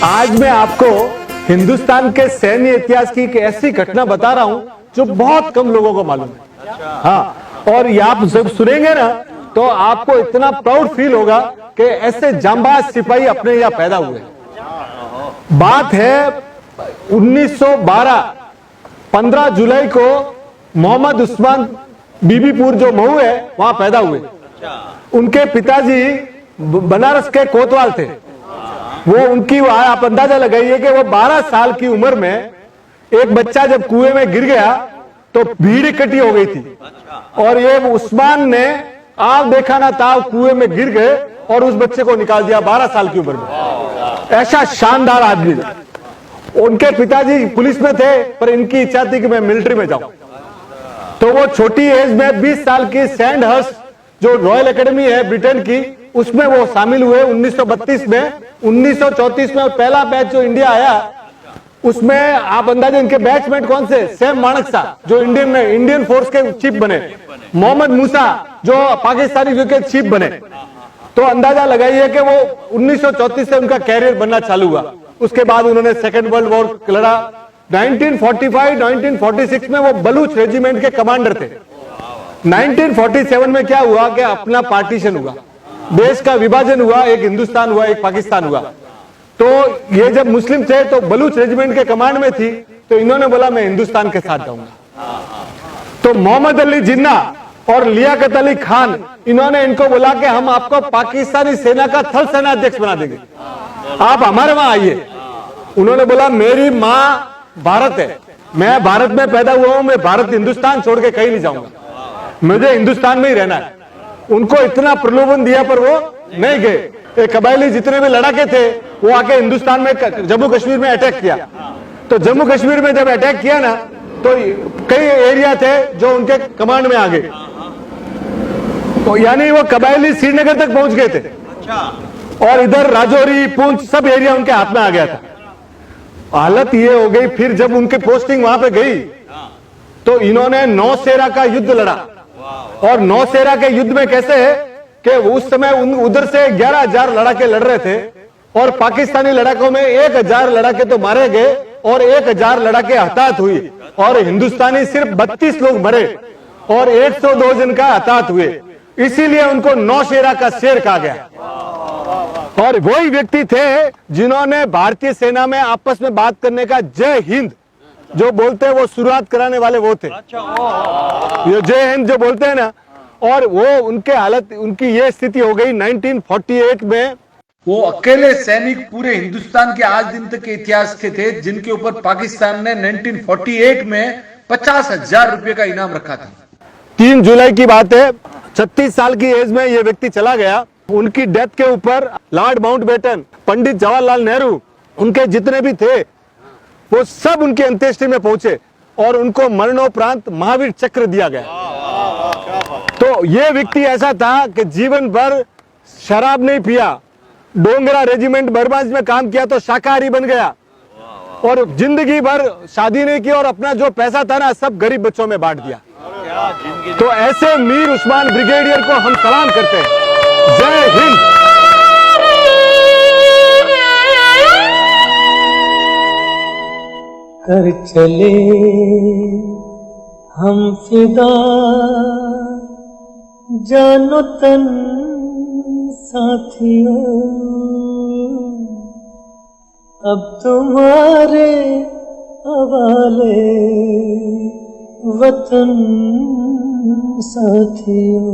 आज मैं आपको हिंदुस्तान के सैन्य इतिहास की एक ऐसी घटना बता रहा हूं जो बहुत कम लोगों को मालूम है। हाँ, और ये आप जब सुनेंगे ना तो आपको इतना प्राउड फील होगा कि ऐसे जांबाज सिपाही अपने यहाँ पैदा हुए। बात है 1912 15 जुलाई को मोहम्मद उस्मान बीबीपुर जो महू है वहां पैदा हुए। उनके पिताजी बनारस के कोतवाल थे। वो उनकी आप अंदाजा लगाइए कि वो 12 साल की उम्र में एक बच्चा जब कुएं में गिर गया तो भीड़ इकट्ठी हो गई थी और ये उस्मान ने आप देखा ना था कुएं में गिर गए और उस बच्चे को निकाल दिया 12 साल की उम्र में। ऐसा शानदार आदमी। उनके पिताजी पुलिस में थे पर इनकी इच्छा थी कि मैं मिलिट्री में जाऊं, तो वो छोटी एज में 20 साल की सैंडहर्स्ट जो रॉयल एकेडमी है ब्रिटेन की उसमें वो शामिल हुए 1932 में। 1934 में पहला बैच जो इंडिया आया उसमें आप अंदाजा इनके बैचमेट कौन से, सैम माणकशा जो इंडियन फोर्स के चीफ बने, मोहम्मद मूसा जो पाकिस्तानी विकेट चीफ बने। तो अंदाजा लगाइए कि वो 1934 से उनका कैरियर बनना चालू हुआ। उसके बाद उन्होंने सेकेंड वर्ल्ड वॉर लड़ा। 1945-1946 में वो बलूच रेजिमेंट के कमांडर थे। 1947 में क्या हुआ कि अपना पार्टीशन हुआ, देश का विभाजन हुआ, एक हिंदुस्तान हुआ एक पाकिस्तान हुआ। तो ये जब मुस्लिम थे तो बलूच रेजिमेंट के कमांड में थी, तो इन्होंने बोला मैं हिंदुस्तान के साथ जाऊंगा। तो मोहम्मद अली जिन्ना और लियाकत अली खान इन्होंने इनको बोला कि हम आपको पाकिस्तानी सेना का थल सेना अध्यक्ष बना देंगे, आप हमारे वहां आइए। उन्होंने बोला मेरी माँ भारत है, मैं भारत में पैदा हुआ हूं, मैं भारत हिंदुस्तान छोड़ के कहीं नहीं जाऊंगा, मुझे हिंदुस्तान में ही रहना है। उनको इतना प्रलोभन दिया पर वो नहीं गए। कबायली जितने भी लड़ाके थे वो आके हिंदुस्तान में जम्मू कश्मीर में अटैक किया। तो जम्मू कश्मीर में जब अटैक किया ना तो कई एरिया थे जो उनके कमांड में आ गए, तो यानी वो कबायली श्रीनगर तक पहुंच गए थे और इधर राजौरी पुंछ सब एरिया उनके हाथ में आ गया था। हालत ये हो गई फिर जब उनकी पोस्टिंग वहां पे गई तो इन्होंने नौशेरा का युद्ध लड़ा। और नौशेरा के युद्ध में कैसे है कि उस समय उधर से 11,000 लड़ाके लड़ रहे थे और पाकिस्तानी लड़ाकों में 1,000 लड़ाके तो मारे गए और 1,000 लड़ाके हताहत हुई और हिंदुस्तानी सिर्फ 32 लोग मरे और 102 जन का हताहत हुए। इसीलिए उनको नौशेरा का शेर कहा गया। और वही व्यक्ति थे जिन्होंने भारतीय सेना में आपस में बात करने का जय हिंद जो बोलते हैं वो शुरुआत कराने वाले वो थे। ये जय हिंद जो बोलते हैं ना, और वो उनके हालत उनकी ये स्थिति हो गई 1948 में। वो अकेले सैनिक पूरे हिंदुस्तान के आज दिन तक के इतिहास के थे जिनके ऊपर पाकिस्तान ने 1948 में 50,000 रुपए का इनाम रखा था। 3 जुलाई की बात है, 36 साल की एज में ये व्यक्ति चला गया। उनकी डेथ के ऊपर लॉर्ड माउंटबेटन, पंडित जवाहरलाल नेहरू, उनके जितने भी थे वो सब उनकी अंत्येष्टि में पहुंचे और उनको मरणोपरांत महावीर चक्र दिया गया। तो ये व्यक्ति ऐसा था कि जीवन भर शराब नहीं पिया, डोंगरा रेजिमेंट बरबाज में काम किया तो शाकाहारी बन गया और जिंदगी भर शादी नहीं की और अपना जो पैसा था ना सब गरीब बच्चों में बांट दिया। तो ऐसे मीर उस्मान ब्रिगेडियर को हम सलाम करते हैं। जय हिंद। कर चले हम फिदा जानो तन साथियों, अब तुम्हारे हवाले वतन साथियों।